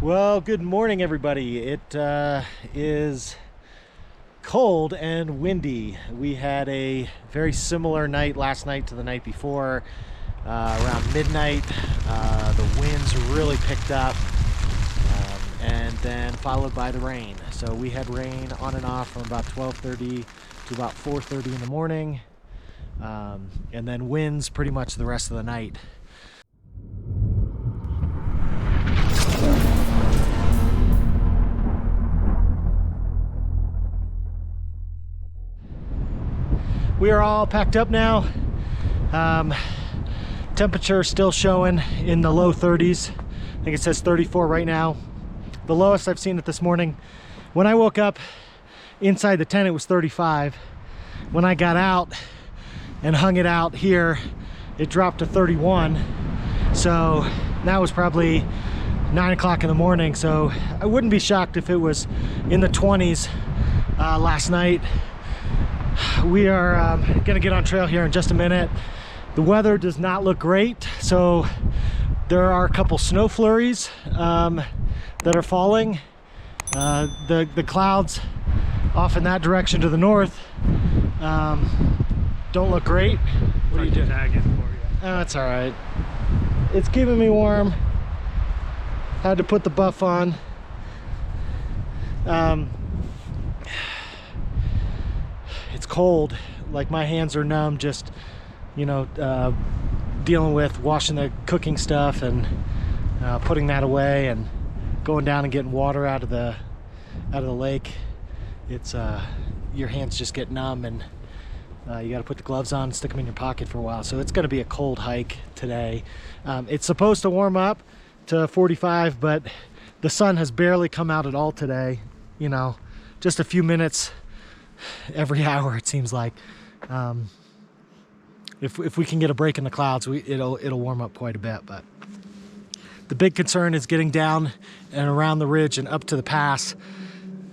Well, good morning, everybody. It is cold and windy. We had a very similar night last night to the night before. Around midnight, the winds really picked up, and then followed by the rain. So we had rain on and off from about 12:30 to about 4:30 in the morning, and then winds pretty much the rest of the night. We are all packed up now. Temperature still showing in the low 30s. I think it says 34 right now. The lowest I've seen it this morning. When I woke up inside the tent, it was 35. When I got out and hung it out here, it dropped to 31. So that was probably 9 o'clock in the morning. So I wouldn't be shocked if it was in the 20s last night. We are gonna get on trail here in just a minute. The weather does not look great, so there are a couple snow flurries that are falling. The clouds off in that direction to the north don't look great. What are you doing? Tagging for you. Oh, that's all right. It's keeping me warm. Had to put the buff on. It's cold, like my hands are numb, just, you know, dealing with washing the cooking stuff and putting that away and going down and getting water out of the lake. It's your hands just get numb, and you got to put the gloves on and stick them in your pocket for a while. So it's going to be a cold hike today. It's supposed to warm up to 45, but the sun has barely come out at all today. You know, just a few minutes every hour, it seems like. If we can get a break in the clouds, it'll warm up quite a bit. But the big concern is getting down and around the ridge and up to the pass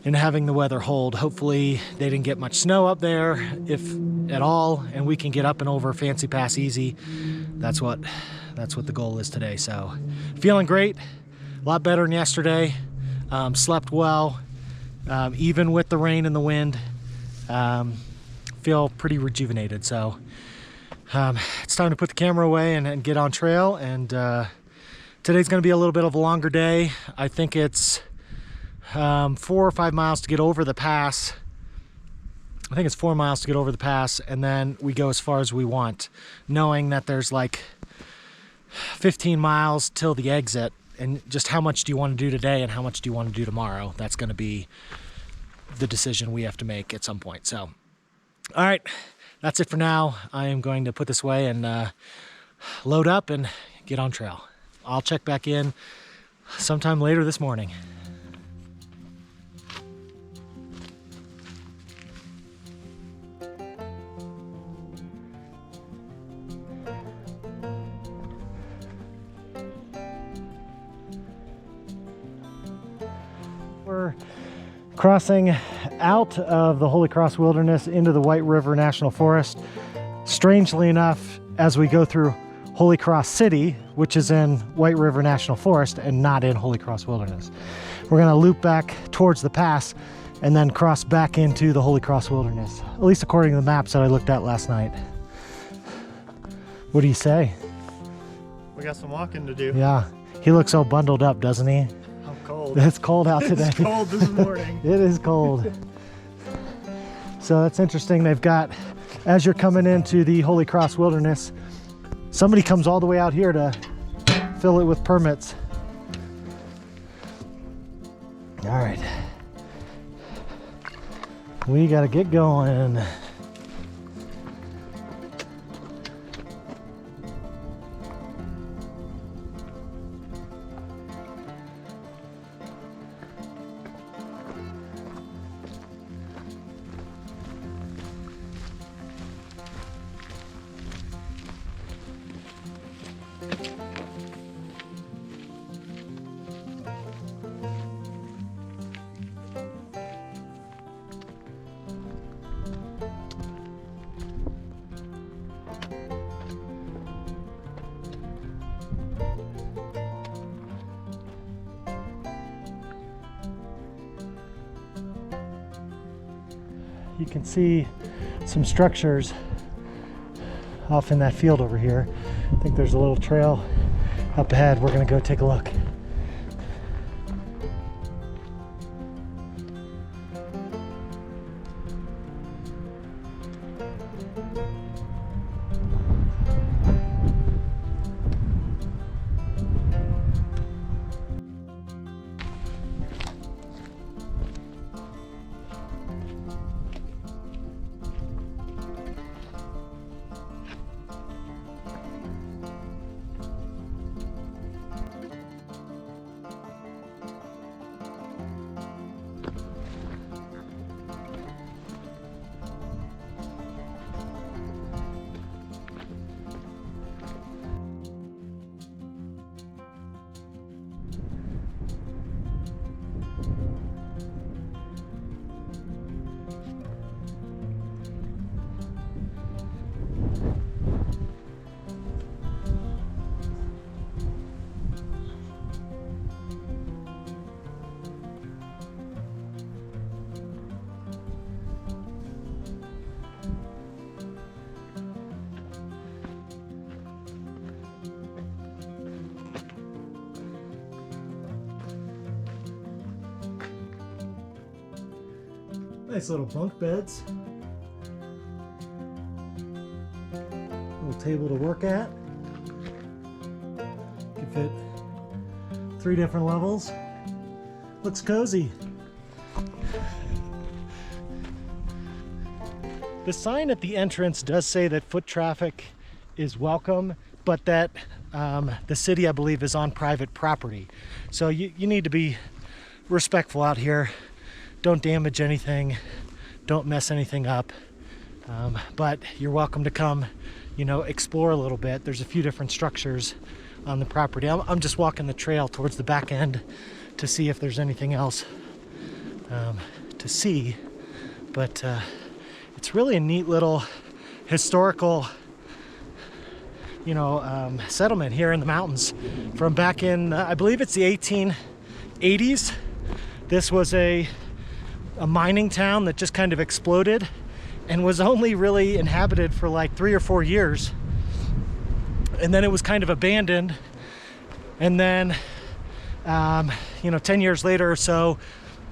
and having the weather hold. Hopefully they didn't get much snow up there, if at all, and we can get up and over Fancy Pass easy. That's what the goal is today. So feeling great, a lot better than yesterday. Slept well, even with the rain and the wind. Feel pretty rejuvenated. So it's time to put the camera away and get on trail. And today's going to be a little bit of a longer day. I think it's 4 or 5 miles to get over the pass. I think it's 4 miles to get over the pass, and then we go as far as we want, knowing that there's like 15 miles till the exit. And just how much do you want to do today and how much do you want to do tomorrow? That's going to be the decision we have to make at some point. So all right, that's it for now. I am going to put this away and load up and get on trail. I'll check back in sometime later this morning. We're crossing out of the Holy Cross Wilderness into the White River National Forest. Strangely enough, as we go through Holy Cross City, which is in White River National Forest and not in Holy Cross Wilderness. We're gonna loop back towards the pass and then cross back into the Holy Cross Wilderness, at least according to the maps that I looked at last night. What do you say? We got some walking to do. Yeah, he looks all bundled up, doesn't he? I'm cold. It's cold out today. It's cold this morning. It is cold. So that's interesting. They've got, as you're coming into the Holy Cross Wilderness, somebody comes all the way out here to fill it with permits. All right. We got to get going. you can see some structures off in that field over here. I think there's a little trail up ahead. We're gonna go take a look. Nice little bunk beds. Little table to work at. Can fit 3 different levels. Looks cozy. The sign at the entrance does say that foot traffic is welcome, but that the city, I believe, is on private property. So you need to be respectful out here. Don't damage anything, don't mess anything up, but you're welcome to come, you know, explore a little bit. There's a few different structures on the property. I'm just walking the trail towards the back end to see if there's anything else to see, but it's really a neat little historical, you know, settlement here in the mountains from back in, I believe it's the 1880s. This was a mining town that just kind of exploded and was only really inhabited for like 3 or 4 years, and then it was kind of abandoned, and then you know, 10 years later or so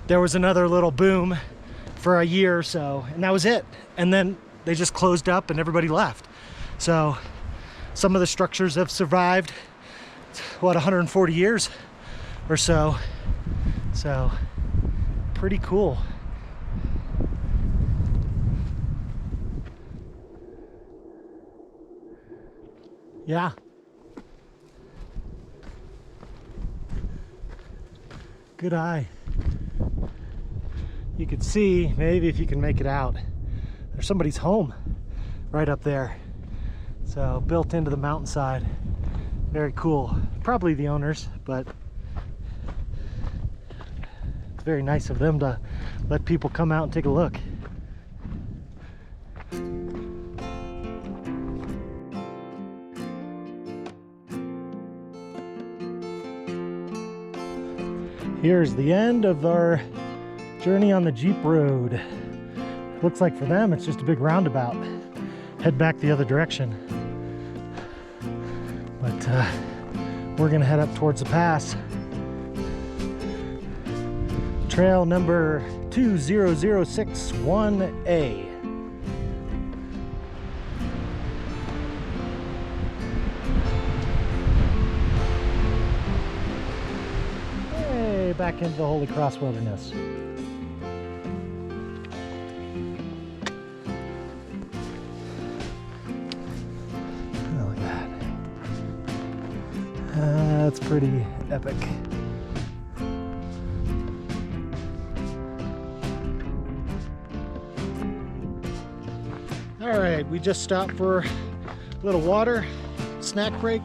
there was another little boom for a year or so, and that was it, and then they just closed up and everybody left. So some of the structures have survived, what, 140 years or so. So pretty cool. Yeah. Good eye. You could see, maybe if you can make it out, there's somebody's home right up there. So built into the mountainside. Very cool. Probably the owners, but it's very nice of them to let people come out and take a look. Here's the end of our journey on the Jeep road. Looks like for them it's just a big roundabout. Head back the other direction. But we're gonna head up towards the pass. Trail number 20061A. Back into the Holy Cross Wilderness. Oh, look at that. That's pretty epic. All right, we just stopped for a little water, snack break,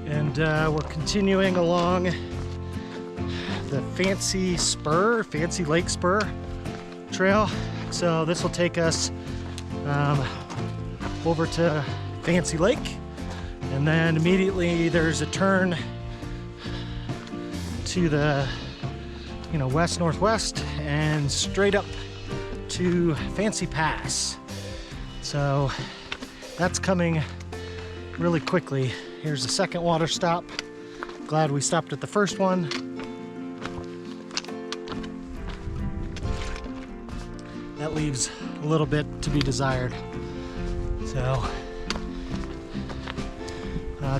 and we're continuing along the Fancy Lake Spur trail. So this will take us over to Fancy Lake, and then immediately there's a turn to the west northwest and straight up to Fancy Pass. So that's coming really quickly. Here's the second water stop. Glad we stopped at the first one. That leaves a little bit to be desired. So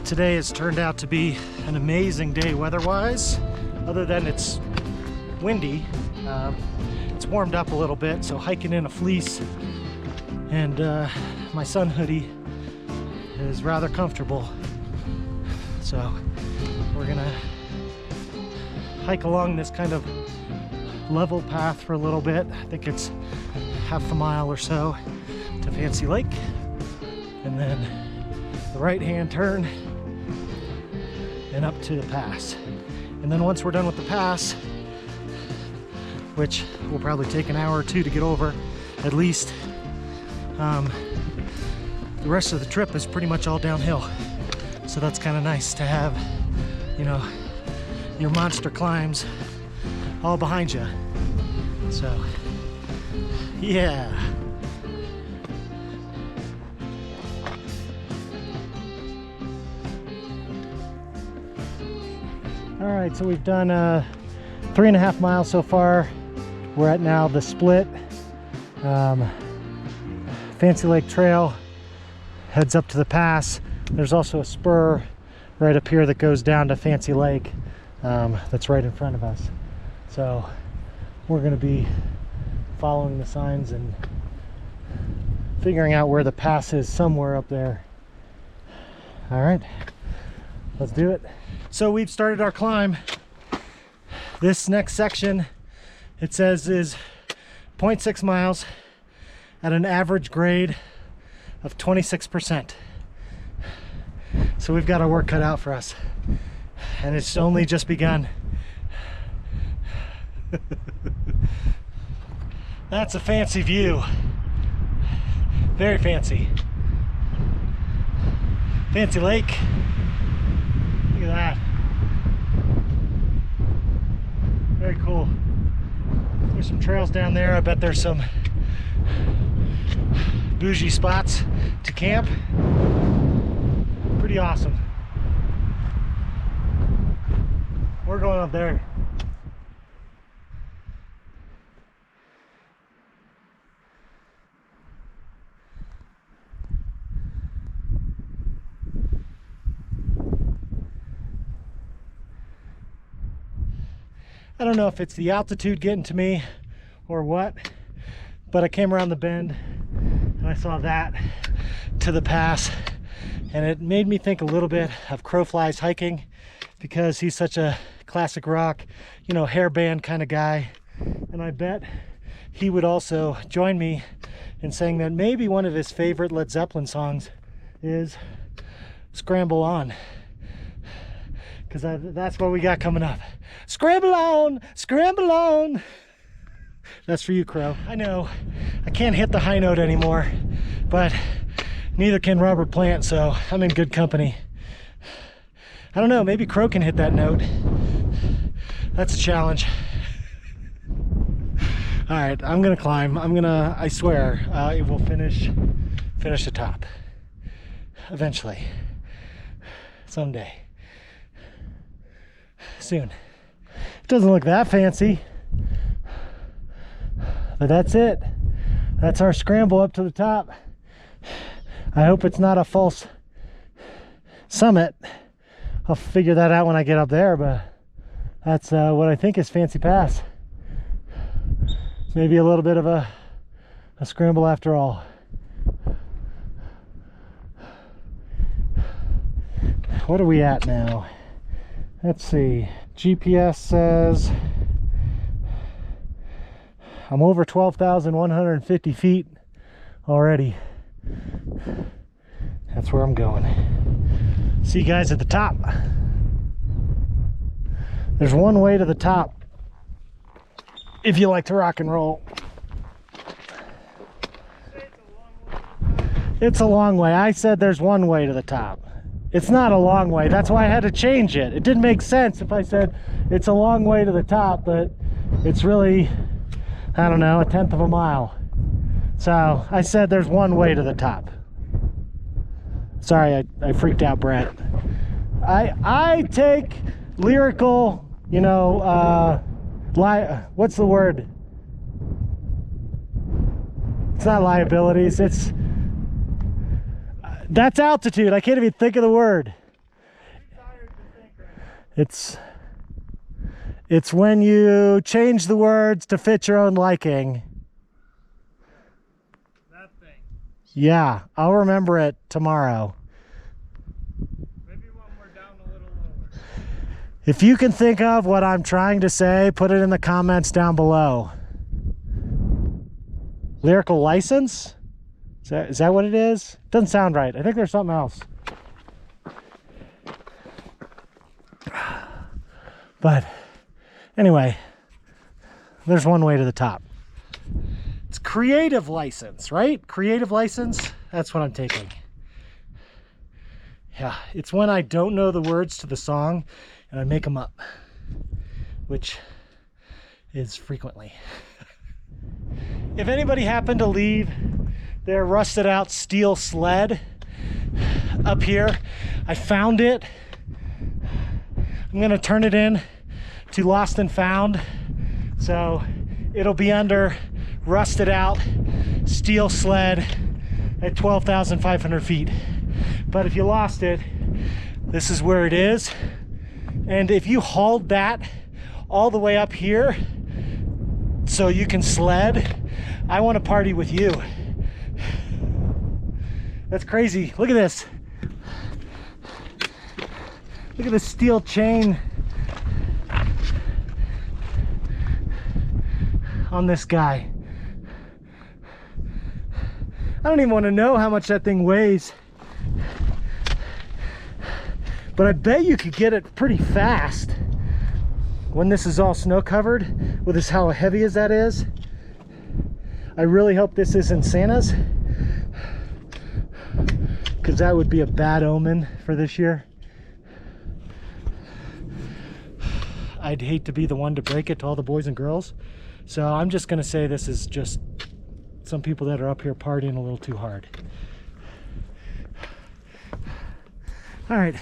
today has turned out to be an amazing day weather-wise. Other than it's windy, it's warmed up a little bit, so hiking in a fleece and my sun hoodie is rather comfortable. So we're gonna hike along this kind of level path for a little bit. I think it's half a mile or so to Fancy Lake, and then the right-hand turn and up to the pass. And then once we're done with the pass, which will probably take an hour or two to get over at least, the rest of the trip is pretty much all downhill. So that's kind of nice to have, you know, your monster climbs all behind you. So yeah. All right, so we've done 3.5 miles so far. We're at now the split. Fancy Lake Trail heads up to the pass. There's also a spur right up here that goes down to Fancy Lake, that's right in front of us. So we're going to be following the signs and figuring out where the pass is, somewhere up there. All right, let's do it. So we've started our climb. This next section, it says, is 0.6 miles at an average grade of 26%. So we've got our work cut out for us, and it's only just begun. That's a fancy view. Very fancy. Fancy Lake. Look at that. Very cool. There's some trails down there. I bet there's some bougie spots to camp. Pretty awesome. We're going up there. I don't know if it's the altitude getting to me or what, but I came around the bend and I saw that to the pass, and it made me think a little bit of Crowfly's hiking, because he's such a classic rock, you know, hairband kind of guy. And I bet he would also join me in saying that maybe one of his favorite Led Zeppelin songs is Scramble On, because that's what we got coming up. Scramble on, scramble on. That's for you, Crow. I know I can't hit the high note anymore, but neither can Robert Plant, so I'm in good company. I don't know, maybe Crow can hit that note. That's a challenge. All right, I'm gonna climb. I swear, it will finish the top eventually, someday, soon. It doesn't look that fancy, but that's it. That's our scramble up to the top. I hope it's not a false summit. I'll figure that out when I get up there, but that's what I think is Fancy Pass. Maybe a little bit of a scramble after all. What are we at now? Let's see. GPS says I'm over 12,150 feet already. That's where I'm going. See you guys at the top. There's one way to the top if you like to rock and roll. It's a long way. I said there's one way to the top. It's not a long way. That's why I had to change it. It didn't make sense if I said it's a long way to the top, but it's really, I don't know, 1/10 of a mile. So I said there's one way to the top. Sorry, I freaked out Brent. I take lyrical, you know, what's the word? It's not liabilities, it's that's altitude. I can't even think of the word. It's when you change the words to fit your own liking. That thing. Yeah, I'll remember it tomorrow. Maybe when we're down a little lower. If you can think of what I'm trying to say, put it in the comments down below. Lyrical license? Is that what it is? Doesn't sound right. I think there's something else. But anyway, there's one way to the top. It's creative license, right? Creative license, that's what I'm taking. Yeah, it's when I don't know the words to the song and I make them up, which is frequently. If anybody happened to leave their rusted out steel sled up here, I found it. I'm gonna turn it in to Lost and Found. So it'll be under rusted out steel sled at 12,500 feet. But if you lost it, this is where it is. And if you hauled that all the way up here so you can sled, I want to party with you. That's crazy. Look at this. Look at the steel chain on this guy. I don't even want to know how much that thing weighs, but I bet you could get it pretty fast when this is all snow covered with this, how heavy as that is. I really hope this isn't Santa's, because that would be a bad omen for this year. I'd hate to be the one to break it to all the boys and girls. So I'm just gonna say this is just some people that are up here partying a little too hard. All right,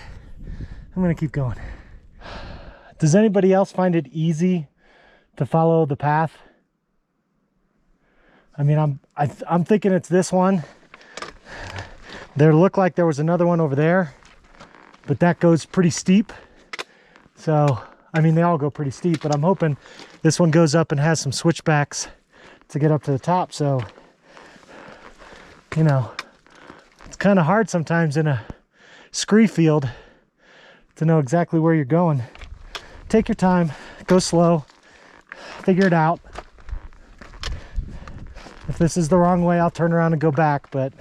I'm gonna keep going. Does anybody else find it easy to follow the path? I mean, I'm thinking it's this one. There looked like there was another one over there, but that goes pretty steep. So, I mean, they all go pretty steep, but I'm hoping this one goes up and has some switchbacks to get up to the top. So, you know, it's kind of hard sometimes in a scree field to know exactly where you're going. Take your time, go slow, figure it out. If this is the wrong way, I'll turn around and go back, but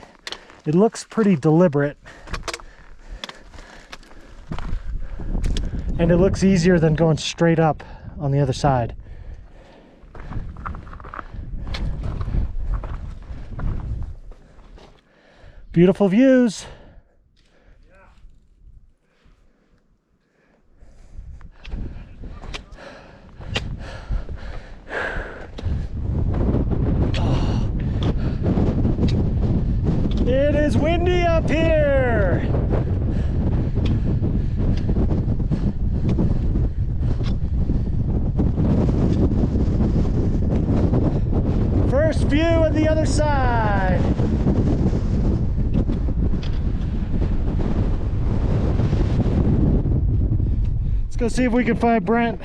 it looks pretty deliberate. And it looks easier than going straight up on the other side. Beautiful views. It is windy up here. First view of the other side. Let's go see if we can find Brent.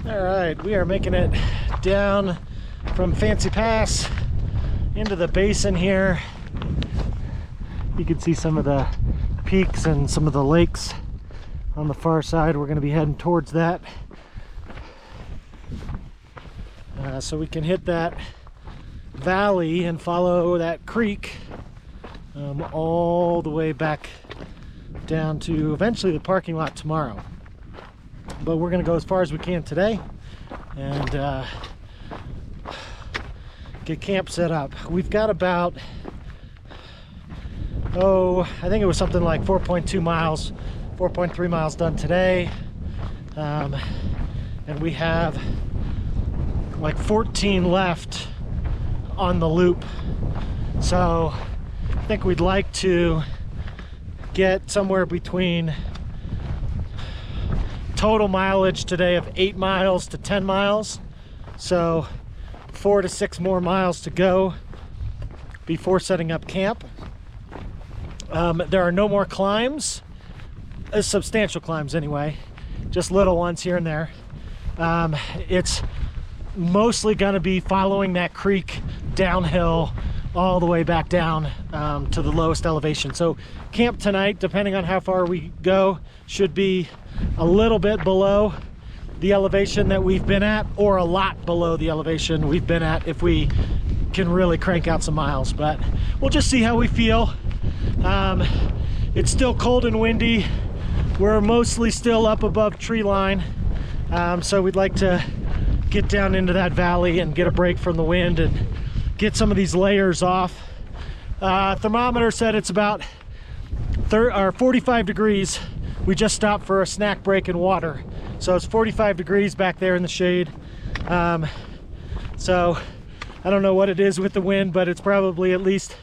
All right, we are making it down from Fancy Pass into the basin here. You can see some of the peaks and some of the lakes on the far side. We're going to be heading towards that. so we can hit that valley and follow that creek all the way back down to eventually the parking lot tomorrow. But we're going to go as far as we can today and get camp set up. We've got about, I think it was something like 4.2 miles, 4.3 miles done today. And we have like 14 left on the loop. So I think we'd like to get somewhere between total mileage today of 8 miles to 10 miles. So 4 to 6 more miles to go before setting up camp. There are no more climbs, substantial climbs anyway, just little ones here and there. It's mostly going to be following that creek downhill all the way back down to the lowest elevation. So camp tonight, depending on how far we go, should be a little bit below the elevation that we've been at, or a lot below the elevation we've been at if we can really crank out some miles. But we'll just see how we feel. It's still cold and windy. We're mostly still up above tree line, so we'd like to get down into that valley and get a break from the wind and get some of these layers off. Thermometer said it's about 45 degrees. We just stopped for a snack break and water, so it's 45 degrees back there in the shade. So I don't know what it is with the wind, but it's probably at least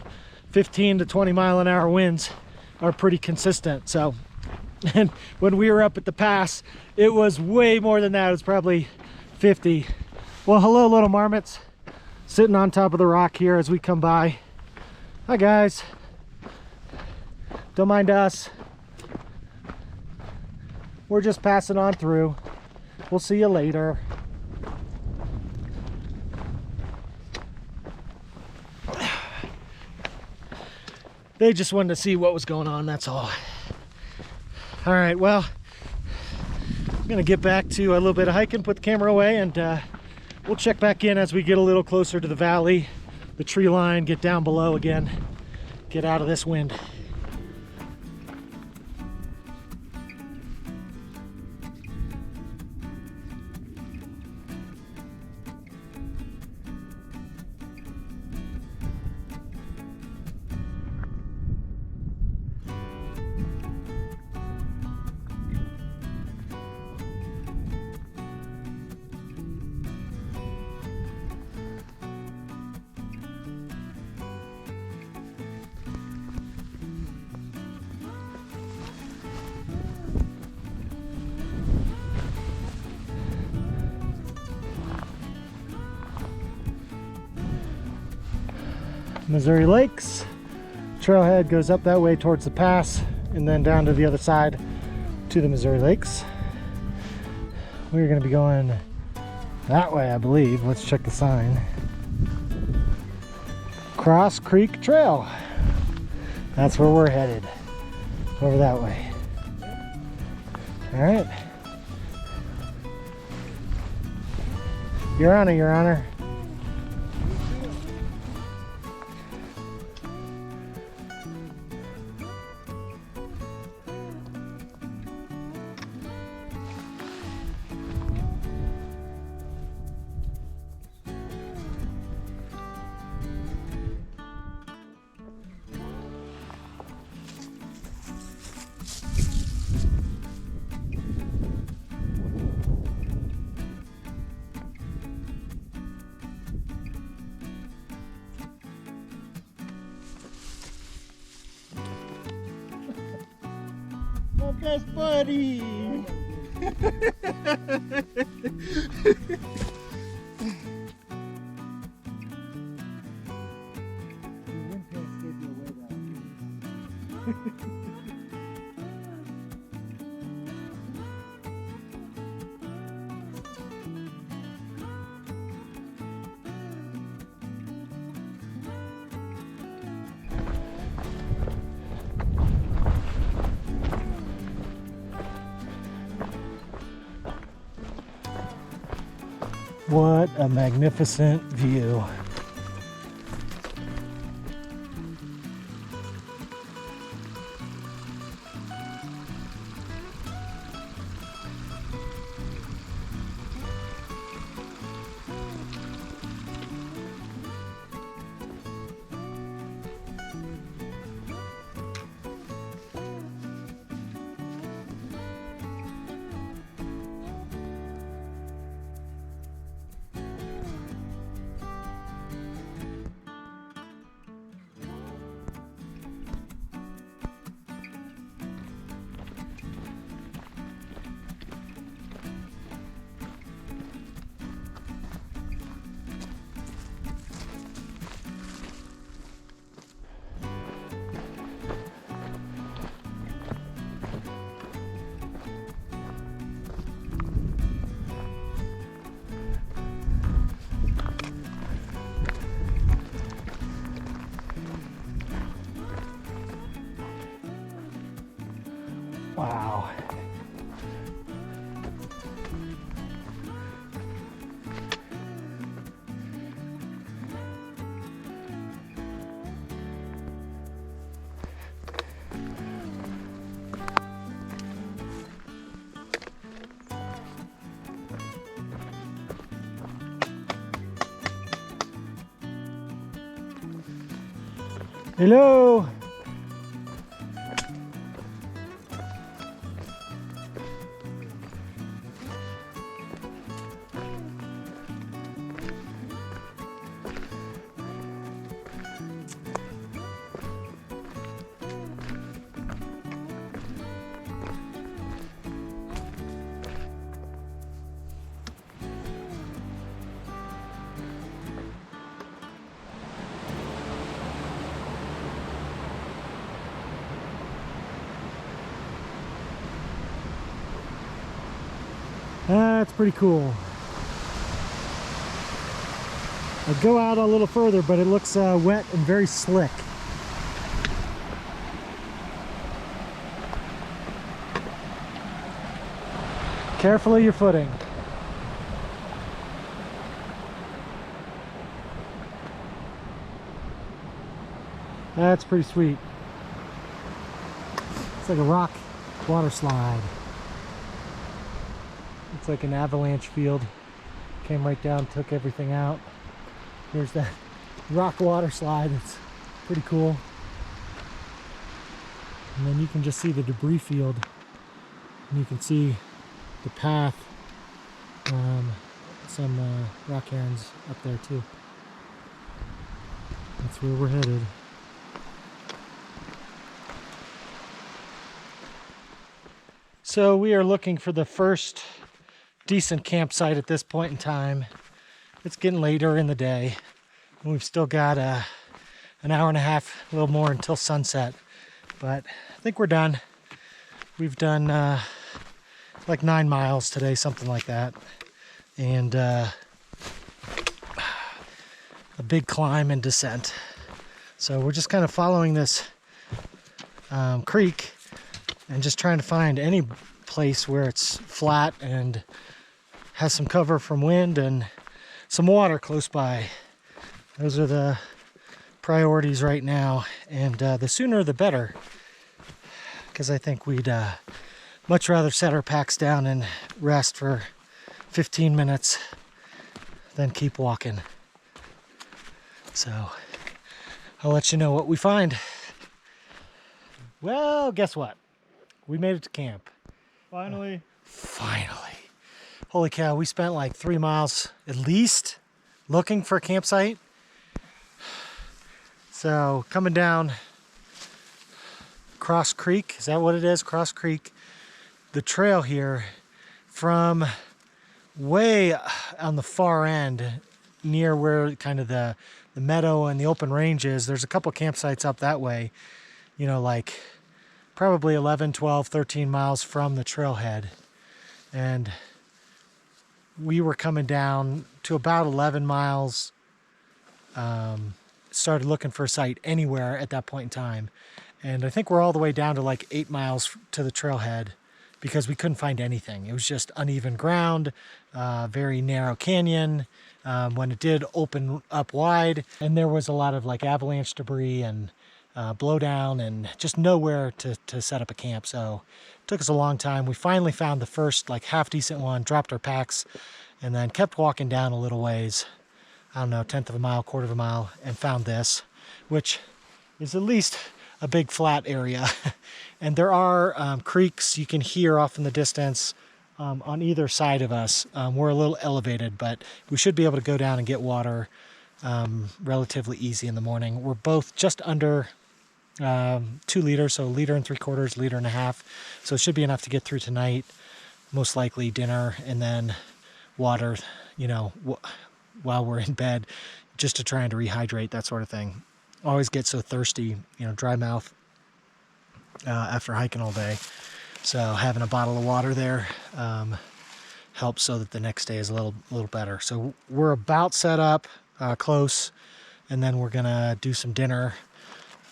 15 to 20 mile an hour winds are pretty consistent. So, and when we were up at the pass, it was way more than that. It was probably 50. Well, hello little marmots, sitting on top of the rock here as we come by. Hi guys, don't mind us. We're just passing on through. We'll see you later. They just wanted to see what was going on, that's all. All right, well, I'm gonna get back to a little bit of hiking, put the camera away, and we'll check back in as we get a little closer to the valley, the tree line, get down below again, get out of this wind. Missouri Lakes. Trailhead goes up that way towards the pass and then down to the other side to the Missouri Lakes. We're going to be going that way, I believe. Let's check the sign. Cross Creek Trail. That's where we're headed. Over that way. All right. Your Honor, Your Honor. Best buddy. What a magnificent view. Wow. Hello. That's pretty cool. I'd go out a little further, but it looks wet and very slick. Carefully your footing. That's pretty sweet. It's like a rock water slide. It's like an avalanche field. Came right down, took everything out. Here's that rock water slide. It's pretty cool. And then you can just see the debris field. And you can see the path. Some rock herons up there too. That's where we're headed. So we are looking for the first decent campsite at this point in time. It's getting later in the day. And we've still got an hour and a half, a little more until sunset. But I think we're done. We've done like 9 miles today, something like that. And a big climb and descent. So we're just kind of following this creek and just trying to find any place where it's flat and has some cover from wind and some water close by. Those are the priorities right now, and the sooner the better, because I think we'd much rather set our packs down and rest for 15 minutes than keep walking. So I'll let you know what we find. Well, guess what? We made it to camp. Finally. Finally. Holy cow, we spent like 3 miles at least looking for a campsite. So coming down Cross Creek, is that what it is? Cross Creek. The trail here from way on the far end near where kind of the meadow and the open range is. There's a couple campsites up that way, you know, like probably 11, 12, 13 miles from the trailhead. And we were coming down to about 11 miles, started looking for a site anywhere at that point in time. And I think we're all the way down to like 8 miles to the trailhead. because we couldn't find anything. It was just uneven ground, very narrow canyon. When it did open up wide, and there was a lot of like avalanche debris and blowdown and just nowhere to set up a camp. So it took us a long time. We finally found the first like half decent one, dropped our packs, and then kept walking down a little ways, I don't know, 1/10 of a mile, 1/4 of a mile, and found this, which is at least a big flat area. And there are creeks you can hear off in the distance on either side of us. We're a little elevated, but we should be able to go down and get water relatively easy in the morning. We're both just under 2 liters, so 1.75 liters, 1.5 liters. So it should be enough to get through tonight, most likely dinner, and then water, you know, while we're in bed, just to try and rehydrate, that sort of thing. Always get so thirsty, you know, dry mouth after hiking all day. So having a bottle of water there helps so that the next day is a little better. So we're about set up, close, and then we're gonna do some dinner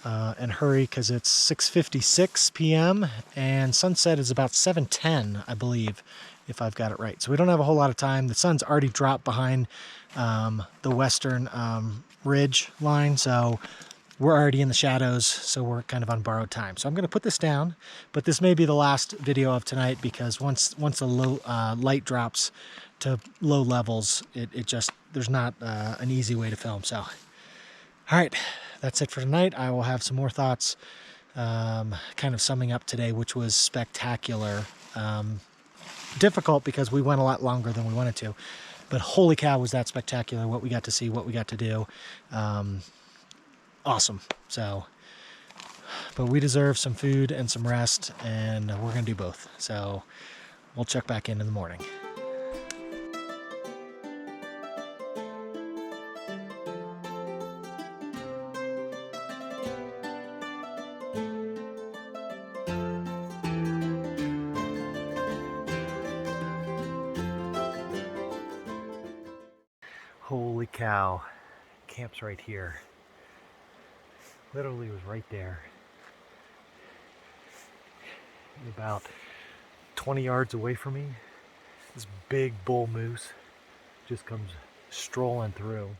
and hurry because it's 6:56 p.m. and sunset is about 7:10, I believe, if I've got it right. So we don't have a whole lot of time. The sun's already dropped behind the western ridge line, so we're already in the shadows, so we're kind of on borrowed time. So I'm going to put this down, but this may be the last video of tonight because once the low light drops to low levels, it just, there's not an easy way to film. So, all right, that's it for tonight. I will have some more thoughts, kind of summing up today, which was spectacular. Difficult because we went a lot longer than we wanted to, but holy cow, was that spectacular, what we got to see, what we got to do. Awesome. So, but we deserve some food and some rest, and we're going to do both. So we'll check back in the morning. Holy cow. Camp's right here. Literally was right there. About 20 yards away from me, this big bull moose just comes strolling through.